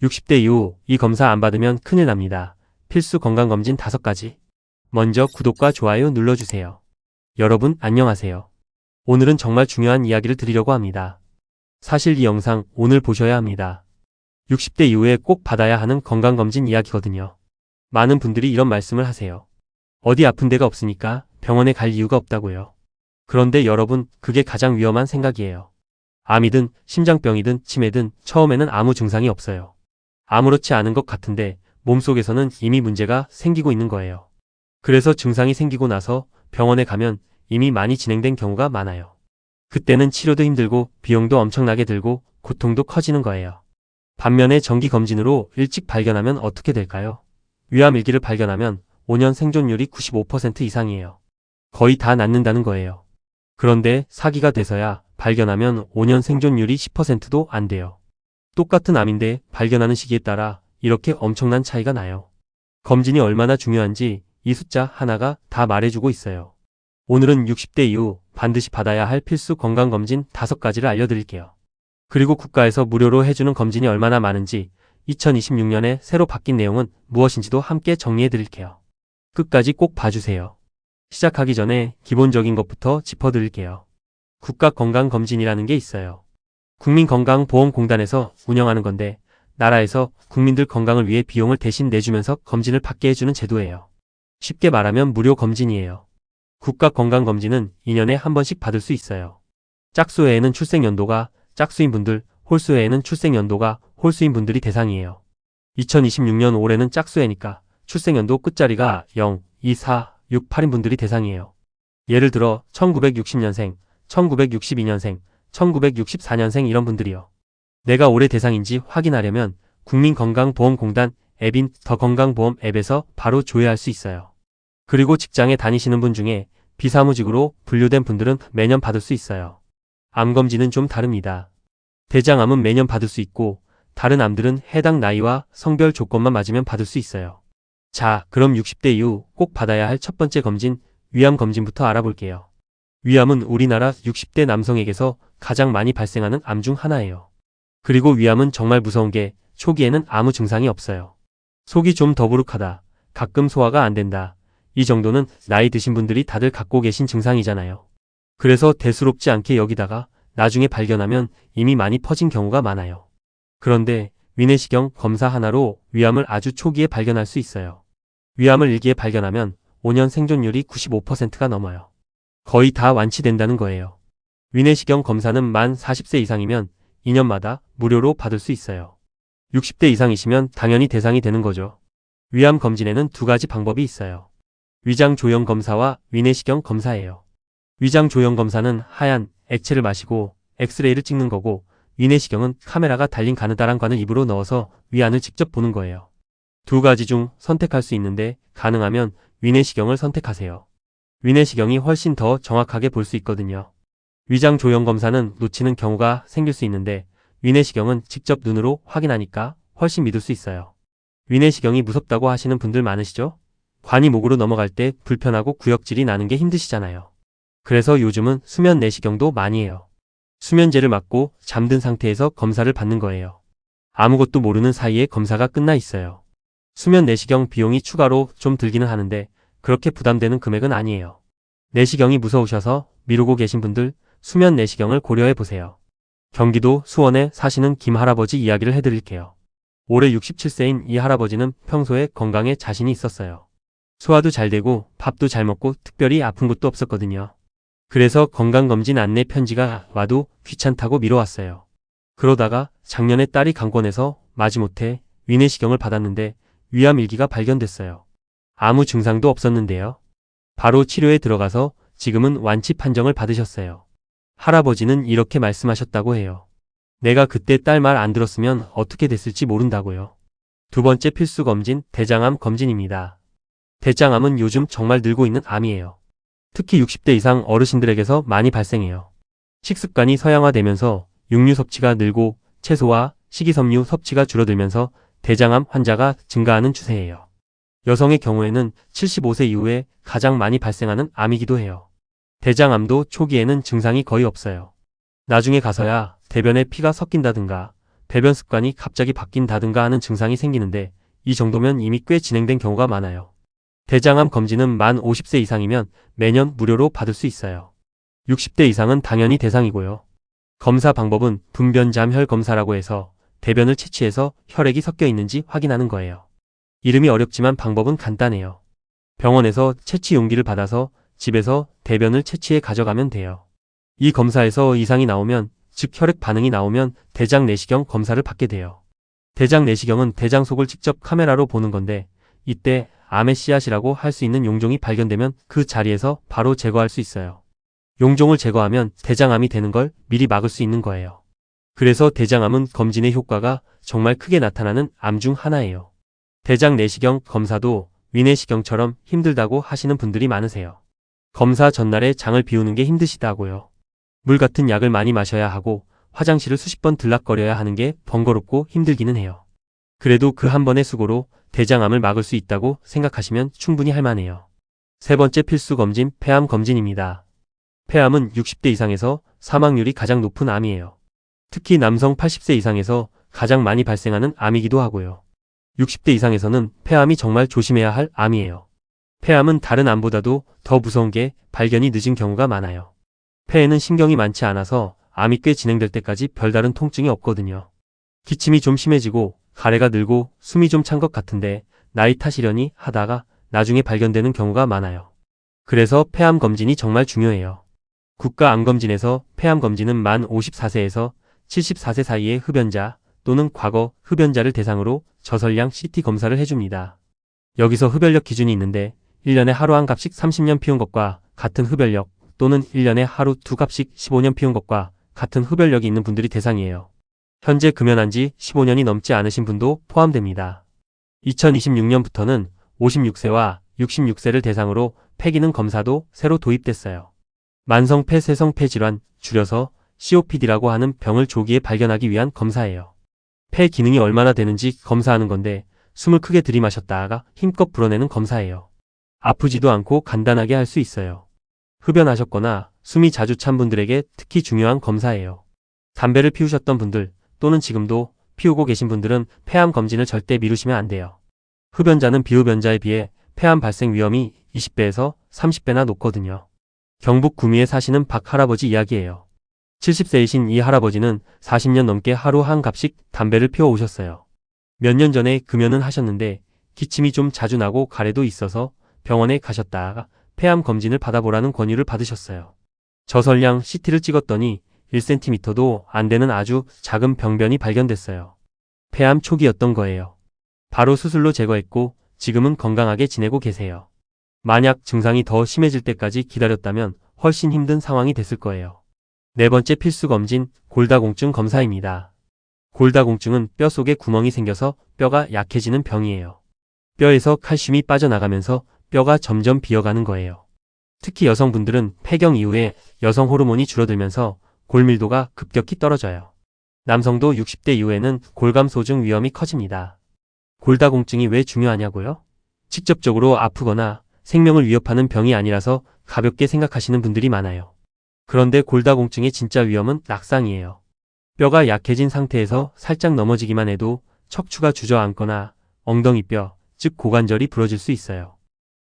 60대 이후 이 검사 안 받으면 큰일 납니다. 필수 건강검진 5가지. 먼저 구독과 좋아요 눌러주세요. 여러분 안녕하세요. 오늘은 정말 중요한 이야기를 드리려고 합니다. 사실 이 영상 오늘 보셔야 합니다. 60대 이후에 꼭 받아야 하는 건강검진 이야기거든요. 많은 분들이 이런 말씀을 하세요. 어디 아픈 데가 없으니까 병원에 갈 이유가 없다고요. 그런데 여러분, 그게 가장 위험한 생각이에요. 암이든 심장병이든 치매든 처음에는 아무 증상이 없어요. 아무렇지 않은 것 같은데 몸속에서는 이미 문제가 생기고 있는 거예요. 그래서 증상이 생기고 나서 병원에 가면 이미 많이 진행된 경우가 많아요. 그때는 치료도 힘들고 비용도 엄청나게 들고 고통도 커지는 거예요. 반면에 정기검진으로 일찍 발견하면 어떻게 될까요? 위암1기를 발견하면 5년 생존율이 95% 이상이에요. 거의 다 낫는다는 거예요. 그런데 4기가 돼서야 발견하면 5년 생존율이 10%도 안 돼요. 똑같은 암인데 발견하는 시기에 따라 이렇게 엄청난 차이가 나요. 검진이 얼마나 중요한지 이 숫자 하나가 다 말해주고 있어요. 오늘은 60대 이후 반드시 받아야 할 필수 건강검진 5가지를 알려드릴게요. 그리고 국가에서 무료로 해주는 검진이 얼마나 많은지 2026년에 새로 바뀐 내용은 무엇인지도 함께 정리해드릴게요. 끝까지 꼭 봐주세요. 시작하기 전에 기본적인 것부터 짚어드릴게요. 국가건강검진이라는 게 있어요. 국민건강보험공단에서 운영하는 건데 나라에서 국민들 건강을 위해 비용을 대신 내주면서 검진을 받게 해주는 제도예요. 쉽게 말하면 무료 검진이에요. 국가건강검진은 2년에 한 번씩 받을 수 있어요. 짝수해에는 출생연도가 짝수인 분들, 홀수해에는 출생연도가 홀수인 분들이 대상이에요. 2026년 올해는 짝수해니까 출생연도 끝자리가 0, 2, 4, 6, 8인 분들이 대상이에요. 예를 들어 1960년생, 1962년생, 1964년생 이런 분들이요. 내가 올해 대상인지 확인하려면 국민건강보험공단 앱인 더건강보험 앱에서 바로 조회할 수 있어요. 그리고 직장에 다니시는 분 중에 비사무직으로 분류된 분들은 매년 받을 수 있어요. 암검진은 좀 다릅니다. 대장암은 매년 받을 수 있고 다른 암들은 해당 나이와 성별 조건만 맞으면 받을 수 있어요. 자, 그럼 60대 이후 꼭 받아야 할 첫 번째 검진, 위암 검진부터 알아볼게요. 위암은 우리나라 60대 남성에게서 가장 많이 발생하는 암 중 하나예요. 그리고 위암은 정말 무서운 게 초기에는 아무 증상이 없어요. 속이 좀 더부룩하다, 가끔 소화가 안 된다, 이 정도는 나이 드신 분들이 다들 갖고 계신 증상이잖아요. 그래서 대수롭지 않게 여기다가 나중에 발견하면 이미 많이 퍼진 경우가 많아요. 그런데 위내시경 검사 하나로 위암을 아주 초기에 발견할 수 있어요. 위암을 일기에 발견하면 5년 생존율이 95%가 넘어요. 거의 다 완치된다는 거예요. 위내시경 검사는 만 40세 이상이면 2년마다 무료로 받을 수 있어요. 60대 이상이시면 당연히 대상이 되는 거죠. 위암 검진에는 2가지 방법이 있어요. 위장 조형 검사와 위내시경 검사예요. 위장 조형 검사는 하얀 액체를 마시고 엑스레이를 찍는 거고, 위내시경은 카메라가 달린 가느다란 입으로 넣어서 위안을 직접 보는 거예요. 2가지 중 선택할 수 있는데 가능하면 위내시경을 선택하세요. 위내시경이 훨씬 더 정확하게 볼 수 있거든요. 위장 조형 검사는 놓치는 경우가 생길 수 있는데 위내시경은 직접 눈으로 확인하니까 훨씬 믿을 수 있어요. 위내시경이 무섭다고 하시는 분들 많으시죠? 관이 목으로 넘어갈 때 불편하고 구역질이 나는 게 힘드시잖아요. 그래서 요즘은 수면 내시경도 많이 해요. 수면제를 맞고 잠든 상태에서 검사를 받는 거예요. 아무것도 모르는 사이에 검사가 끝나 있어요. 수면 내시경 비용이 추가로 좀 들기는 하는데 그렇게 부담되는 금액은 아니에요. 내시경이 무서우셔서 미루고 계신 분들 수면 내시경을 고려해 보세요. 경기도 수원에 사시는 김 할아버지 이야기를 해드릴게요. 올해 67세인 이 할아버지는 평소에 건강에 자신이 있었어요. 소화도 잘 되고 밥도 잘 먹고 특별히 아픈 것도 없었거든요. 그래서 건강검진 안내 편지가 와도 귀찮다고 미뤄왔어요. 그러다가 작년에 딸이 강권해서 마지못해 위내시경을 받았는데 위암1기가 발견됐어요. 아무 증상도 없었는데요. 바로 치료에 들어가서 지금은 완치 판정을 받으셨어요. 할아버지는 이렇게 말씀하셨다고 해요. 내가 그때 딸 말 안 들었으면 어떻게 됐을지 모른다고요. 2번째 필수 검진, 대장암 검진입니다. 대장암은 요즘 정말 늘고 있는 암이에요. 특히 60대 이상 어르신들에게서 많이 발생해요. 식습관이 서양화되면서 육류 섭취가 늘고 채소와 식이섬유 섭취가 줄어들면서 대장암 환자가 증가하는 추세예요. 여성의 경우에는 75세 이후에 가장 많이 발생하는 암이기도 해요. 대장암도 초기에는 증상이 거의 없어요. 나중에 가서야 대변에 피가 섞인다든가 배변 습관이 갑자기 바뀐다든가 하는 증상이 생기는데 이 정도면 이미 꽤 진행된 경우가 많아요. 대장암 검진은 만 50세 이상이면 매년 무료로 받을 수 있어요. 60대 이상은 당연히 대상이고요. 검사 방법은 분변잠혈 검사라고 해서 대변을 채취해서 혈액이 섞여 있는지 확인하는 거예요. 이름이 어렵지만 방법은 간단해요. 병원에서 채취 용기를 받아서 집에서 대변을 채취해 가져가면 돼요. 이 검사에서 이상이 나오면, 즉 혈액 반응이 나오면 대장 내시경 검사를 받게 돼요. 대장 내시경은 대장 속을 직접 카메라로 보는 건데 이때 암의 씨앗이라고 할 수 있는 용종이 발견되면 그 자리에서 바로 제거할 수 있어요. 용종을 제거하면 대장암이 되는 걸 미리 막을 수 있는 거예요. 그래서 대장암은 검진의 효과가 정말 크게 나타나는 암 중 하나예요. 대장 내시경 검사도 위내시경처럼 힘들다고 하시는 분들이 많으세요. 검사 전날에 장을 비우는 게 힘드시다고요. 물 같은 약을 많이 마셔야 하고 화장실을 수십 번 들락거려야 하는 게 번거롭고 힘들기는 해요. 그래도 그 한 번의 수고로 대장암을 막을 수 있다고 생각하시면 충분히 할만해요. 세 번째 필수 검진, 폐암 검진입니다. 폐암은 60대 이상에서 사망률이 가장 높은 암이에요. 특히 남성 80세 이상에서 가장 많이 발생하는 암이기도 하고요. 60대 이상에서는 폐암이 정말 조심해야 할 암이에요. 폐암은 다른 암보다도 더 무서운 게 발견이 늦은 경우가 많아요. 폐에는 신경이 많지 않아서 암이 꽤 진행될 때까지 별다른 통증이 없거든요. 기침이 좀 심해지고 가래가 늘고 숨이 좀 찬 것 같은데 나이 탓이려니 하다가 나중에 발견되는 경우가 많아요. 그래서 폐암 검진이 정말 중요해요. 국가암검진에서 폐암 검진은 만 54세에서 74세 사이의 흡연자 또는 과거 흡연자를 대상으로 저설량 CT 검사를 해줍니다. 여기서 흡연력 기준이 있는데 1년에 하루 한 갑씩 30년 피운 것과 같은 흡연력 또는 1년에 하루 2갑씩 15년 피운 것과 같은 흡연력이 있는 분들이 대상이에요. 현재 금연한 지 15년이 넘지 않으신 분도 포함됩니다. 2026년부터는 56세와 66세를 대상으로 폐기능 검사도 새로 도입됐어요. 만성 폐쇄성 폐질환, 줄여서 COPD라고 하는 병을 조기에 발견하기 위한 검사예요. 폐 기능이 얼마나 되는지 검사하는 건데 숨을 크게 들이마셨다가 힘껏 불어내는 검사예요. 아프지도 않고 간단하게 할 수 있어요. 흡연하셨거나 숨이 자주 찬 분들에게 특히 중요한 검사예요. 담배를 피우셨던 분들 또는 지금도 피우고 계신 분들은 폐암 검진을 절대 미루시면 안 돼요. 흡연자는 비흡연자에 비해 폐암 발생 위험이 20배에서 30배나 높거든요. 경북 구미에 사시는 박 할아버지 이야기예요. 70세이신 이 할아버지는 40년 넘게 하루 한 갑씩 담배를 피워 오셨어요. 몇 년 전에 금연은 하셨는데 기침이 좀 자주 나고 가래도 있어서 병원에 가셨다가 폐암 검진을 받아보라는 권유를 받으셨어요. 저설량 CT를 찍었더니 1cm도 안 되는 아주 작은 병변이 발견됐어요. 폐암 초기였던 거예요. 바로 수술로 제거했고 지금은 건강하게 지내고 계세요. 만약 증상이 더 심해질 때까지 기다렸다면 훨씬 힘든 상황이 됐을 거예요. 네 번째 필수 검진, 골다공증 검사입니다. 골다공증은 뼈 속에 구멍이 생겨서 뼈가 약해지는 병이에요. 뼈에서 칼슘이 빠져나가면서 뼈가 점점 비어가는 거예요. 특히 여성분들은 폐경 이후에 여성 호르몬이 줄어들면서 골밀도가 급격히 떨어져요. 남성도 60대 이후에는 골감소증 위험이 커집니다. 골다공증이 왜 중요하냐고요? 직접적으로 아프거나 생명을 위협하는 병이 아니라서 가볍게 생각하시는 분들이 많아요. 그런데 골다공증의 진짜 위험은 낙상이에요. 뼈가 약해진 상태에서 살짝 넘어지기만 해도 척추가 주저앉거나 엉덩이뼈, 즉 고관절이 부러질 수 있어요.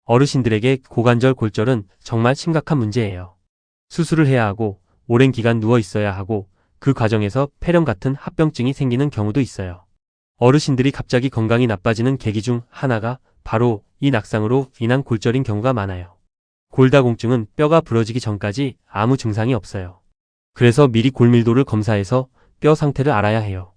어르신들에게 고관절 골절은 정말 심각한 문제예요. 수술을 해야 하고 오랜 기간 누워 있어야 하고 그 과정에서 폐렴 같은 합병증이 생기는 경우도 있어요. 어르신들이 갑자기 건강이 나빠지는 계기 중 하나가 바로 이 낙상으로 인한 골절인 경우가 많아요. 골다공증은 뼈가 부러지기 전까지 아무 증상이 없어요. 그래서 미리 골밀도를 검사해서 뼈 상태를 알아야 해요.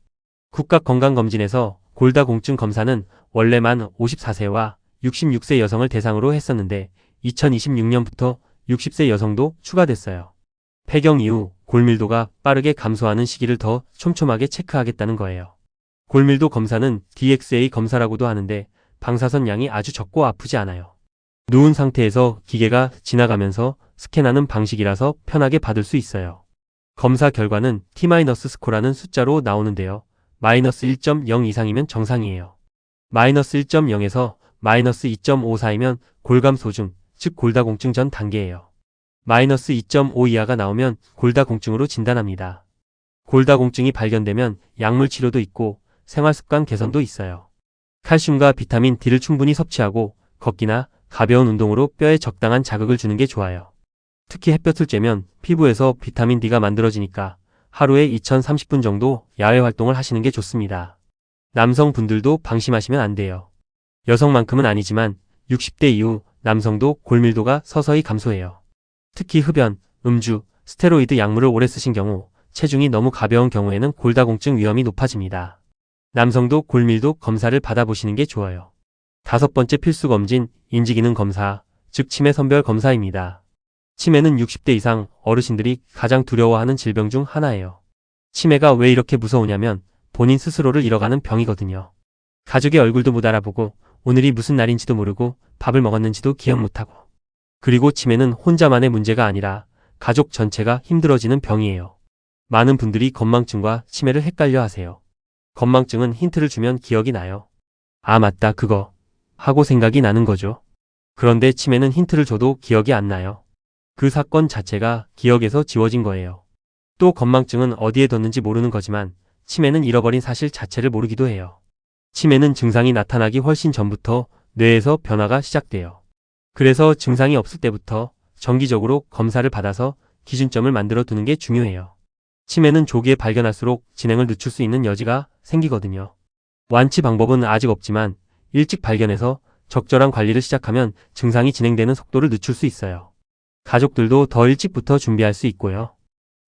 국가건강검진에서 골다공증 검사는 원래 만 54세와 66세 여성을 대상으로 했었는데 2026년부터 60세 여성도 추가됐어요. 폐경 이후 골밀도가 빠르게 감소하는 시기를 더 촘촘하게 체크하겠다는 거예요. 골밀도 검사는 DXA 검사라고도 하는데 방사선 양이 아주 적고 아프지 않아요. 누운 상태에서 기계가 지나가면서 스캔하는 방식이라서 편하게 받을 수 있어요. 검사 결과는 T-스코라는 숫자로 나오는데요. 마이너스 1.0 이상이면 정상이에요. 마이너스 1.0에서 마이너스 2.5 사이면 골감소증, 즉 골다공증 전 단계예요. 마이너스 2.5 이하가 나오면 골다공증으로 진단합니다. 골다공증이 발견되면 약물 치료도 있고 생활습관 개선도 있어요. 칼슘과 비타민 D를 충분히 섭취하고 걷기나 가벼운 운동으로 뼈에 적당한 자극을 주는 게 좋아요. 특히 햇볕을 쬐면 피부에서 비타민 D가 만들어지니까 하루에 2030분 정도 야외 활동을 하시는 게 좋습니다. 남성분들도 방심하시면 안 돼요. 여성만큼은 아니지만 60대 이후 남성도 골밀도가 서서히 감소해요. 특히 흡연, 음주, 스테로이드 약물을 오래 쓰신 경우, 체중이 너무 가벼운 경우에는 골다공증 위험이 높아집니다. 남성도 골밀도 검사를 받아보시는 게 좋아요. 5번째 필수 검진, 인지기능 검사, 즉 치매 선별 검사입니다. 치매는 60대 이상 어르신들이 가장 두려워하는 질병 중 하나예요. 치매가 왜 이렇게 무서우냐면 본인 스스로를 잃어가는 병이거든요. 가족의 얼굴도 못 알아보고 오늘이 무슨 날인지도 모르고 밥을 먹었는지도 기억 못하고. 그리고 치매는 혼자만의 문제가 아니라 가족 전체가 힘들어지는 병이에요. 많은 분들이 건망증과 치매를 헷갈려 하세요. 건망증은 힌트를 주면 기억이 나요. 아 맞다 그거 하고 생각이 나는 거죠. 그런데 치매는 힌트를 줘도 기억이 안 나요. 그 사건 자체가 기억에서 지워진 거예요. 또 건망증은 어디에 뒀는지 모르는 거지만 치매는 잃어버린 사실 자체를 모르기도 해요. 치매는 증상이 나타나기 훨씬 전부터 뇌에서 변화가 시작돼요. 그래서 증상이 없을 때부터 정기적으로 검사를 받아서 기준점을 만들어 두는 게 중요해요. 치매는 조기에 발견할수록 진행을 늦출 수 있는 여지가 생기거든요. 완치 방법은 아직 없지만 일찍 발견해서 적절한 관리를 시작하면 증상이 진행되는 속도를 늦출 수 있어요. 가족들도 더 일찍부터 준비할 수 있고요.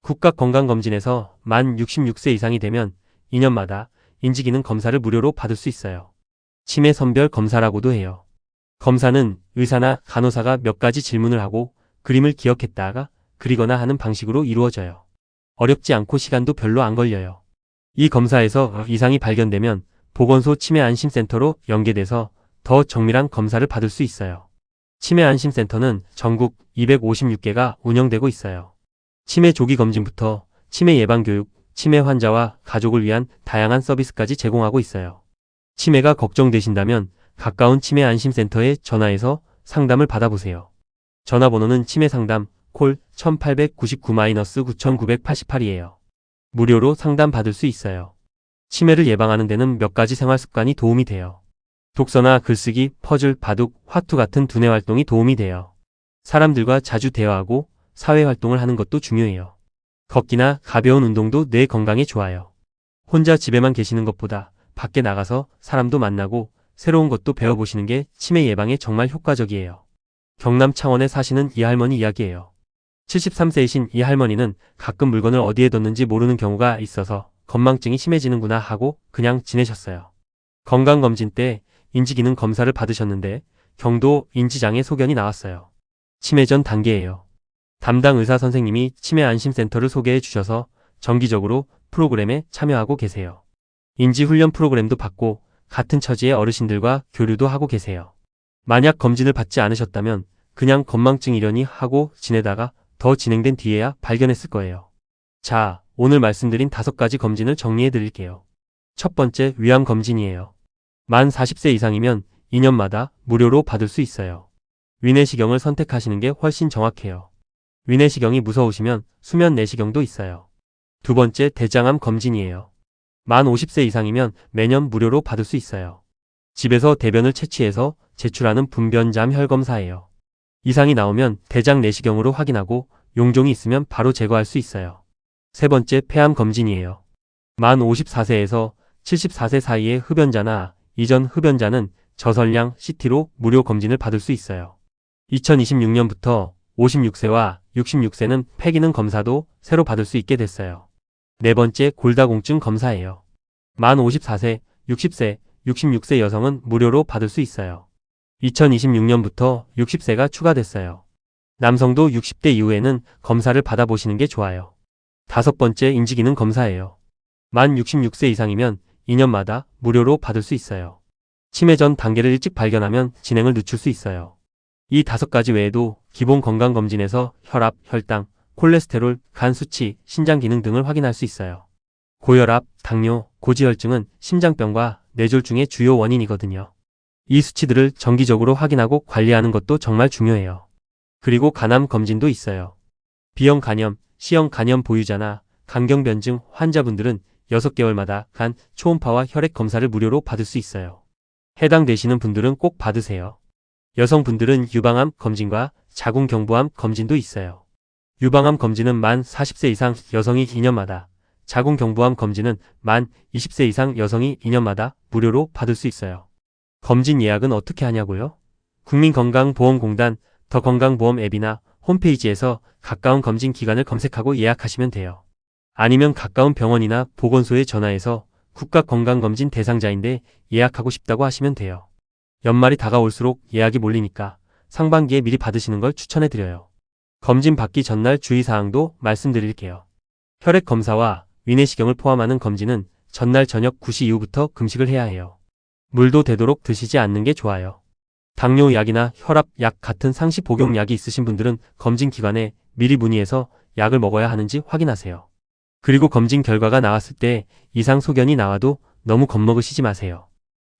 국가건강검진에서 만 66세 이상이 되면 2년마다 인지기능 검사를 무료로 받을 수 있어요. 치매 선별 검사라고도 해요. 검사는 의사나 간호사가 몇 가지 질문을 하고 그림을 기억했다가 그리거나 하는 방식으로 이루어져요. 어렵지 않고 시간도 별로 안 걸려요. 이 검사에서 이상이 발견되면 보건소 치매안심센터로 연계돼서 더 정밀한 검사를 받을 수 있어요. 치매안심센터는 전국 256개가 운영되고 있어요. 치매 조기 검진부터 치매 예방 교육, 치매 환자와 가족을 위한 다양한 서비스까지 제공하고 있어요. 치매가 걱정되신다면 가까운 치매안심센터에 전화해서 상담을 받아보세요. 전화번호는 치매상담 콜 1899-9988이에요. 무료로 상담 받을 수 있어요. 치매를 예방하는 데는 몇 가지 생활습관이 도움이 돼요. 독서나 글쓰기, 퍼즐, 바둑, 화투 같은 두뇌 활동이 도움이 돼요. 사람들과 자주 대화하고 사회활동을 하는 것도 중요해요. 걷기나 가벼운 운동도 뇌 건강에 좋아요. 혼자 집에만 계시는 것보다 밖에 나가서 사람도 만나고 새로운 것도 배워보시는 게 치매 예방에 정말 효과적이에요. 경남 창원에 사시는 이 할머니 이야기예요. 73세이신 이 할머니는 가끔 물건을 어디에 뒀는지 모르는 경우가 있어서 건망증이 심해지는구나 하고 그냥 지내셨어요. 건강검진 때 인지기능 검사를 받으셨는데 경도 인지장애 소견이 나왔어요. 치매 전 단계예요. 담당 의사 선생님이 치매안심센터를 소개해 주셔서 정기적으로 프로그램에 참여하고 계세요. 인지훈련 프로그램도 받고 같은 처지의 어르신들과 교류도 하고 계세요. 만약 검진을 받지 않으셨다면 그냥 건망증이려니 하고 지내다가 더 진행된 뒤에야 발견했을 거예요. 자, 오늘 말씀드린 5가지 검진을 정리해 드릴게요. 첫 번째, 위암 검진이에요. 만 40세 이상이면 2년마다 무료로 받을 수 있어요. 위내시경을 선택하시는 게 훨씬 정확해요. 위내시경이 무서우시면 수면 내시경도 있어요. 두 번째, 대장암 검진이에요. 만 50세 이상이면 매년 무료로 받을 수 있어요. 집에서 대변을 채취해서 제출하는 분변암 혈검사예요. 이상이 나오면 대장 내시경으로 확인하고 용종이 있으면 바로 제거할 수 있어요. 세 번째, 폐암 검진이에요. 만 54세에서 74세 사이의 흡연자나 이전 흡연자는 저설량 CT로 무료 검진을 받을 수 있어요. 2026년부터 56세와 66세는 폐기능 검사도 새로 받을 수 있게 됐어요. 네 번째, 골다공증 검사예요. 만 54세, 60세, 66세 여성은 무료로 받을 수 있어요. 2026년부터 60세가 추가됐어요. 남성도 60대 이후에는 검사를 받아보시는 게 좋아요. 다섯 번째, 인지기능 검사예요. 만 66세 이상이면 2년마다 무료로 받을 수 있어요. 치매 전 단계를 일찍 발견하면 진행을 늦출 수 있어요. 이 5가지 외에도 기본 건강검진에서 혈압, 혈당, 콜레스테롤, 간 수치, 신장 기능 등을 확인할 수 있어요. 고혈압, 당뇨, 고지혈증은 심장병과 뇌졸중의 주요 원인이거든요. 이 수치들을 정기적으로 확인하고 관리하는 것도 정말 중요해요. 그리고 간암 검진도 있어요. B형 간염, C형 간염 보유자나 간경변증 환자분들은 6개월마다 간, 초음파와 혈액 검사를 무료로 받을 수 있어요. 해당되시는 분들은 꼭 받으세요. 여성분들은 유방암 검진과 자궁경부암 검진도 있어요. 유방암 검진은 만 40세 이상 여성이 2년마다, 자궁경부암 검진은 만 20세 이상 여성이 2년마다 무료로 받을 수 있어요. 검진 예약은 어떻게 하냐고요? 국민건강보험공단 더건강보험 앱이나 홈페이지에서 가까운 검진 기간을 검색하고 예약하시면 돼요. 아니면 가까운 병원이나 보건소에 전화해서 국가건강검진 대상자인데 예약하고 싶다고 하시면 돼요. 연말이 다가올수록 예약이 몰리니까 상반기에 미리 받으시는 걸 추천해드려요. 검진 받기 전날 주의사항도 말씀드릴게요. 혈액 검사와 위내시경을 포함하는 검진은 전날 저녁 9시 이후부터 금식을 해야 해요. 물도 되도록 드시지 않는 게 좋아요. 당뇨약이나 혈압약 같은 상시 복용약이 있으신 분들은 검진 기간에 미리 문의해서 약을 먹어야 하는지 확인하세요. 그리고 검진 결과가 나왔을 때 이상 소견이 나와도 너무 겁먹으시지 마세요.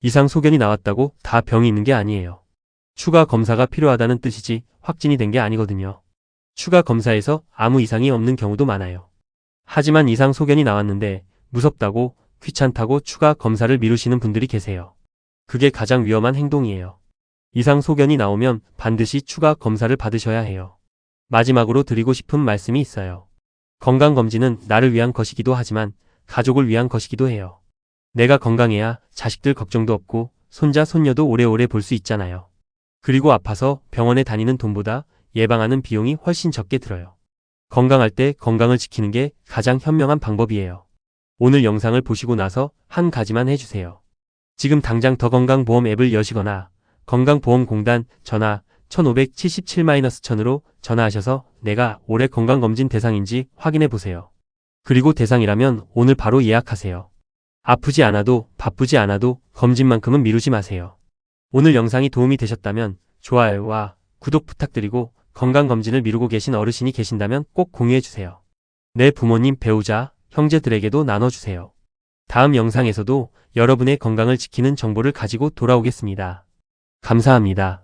이상 소견이 나왔다고 다 병이 있는 게 아니에요. 추가 검사가 필요하다는 뜻이지 확진이 된 게 아니거든요. 추가 검사에서 아무 이상이 없는 경우도 많아요. 하지만 이상 소견이 나왔는데 무섭다고 귀찮다고 추가 검사를 미루시는 분들이 계세요. 그게 가장 위험한 행동이에요. 이상 소견이 나오면 반드시 추가 검사를 받으셔야 해요. 마지막으로 드리고 싶은 말씀이 있어요. 건강검진은 나를 위한 것이기도 하지만 가족을 위한 것이기도 해요. 내가 건강해야 자식들 걱정도 없고 손자, 손녀도 오래오래 볼 수 있잖아요. 그리고 아파서 병원에 다니는 돈보다 예방하는 비용이 훨씬 적게 들어요. 건강할 때 건강을 지키는 게 가장 현명한 방법이에요. 오늘 영상을 보시고 나서 한 가지만 해주세요. 지금 당장 더건강보험 앱을 여시거나 건강보험공단 전화 1577-1000으로 전화하셔서 내가 올해 건강검진 대상인지 확인해 보세요. 그리고 대상이라면 오늘 바로 예약하세요. 아프지 않아도 바쁘지 않아도 검진만큼은 미루지 마세요. 오늘 영상이 도움이 되셨다면 좋아요와 구독 부탁드리고 건강검진을 미루고 계신 어르신이 계신다면 꼭 공유해주세요. 내 부모님, 배우자, 형제들에게도 나눠주세요. 다음 영상에서도 여러분의 건강을 지키는 정보를 가지고 돌아오겠습니다. 감사합니다.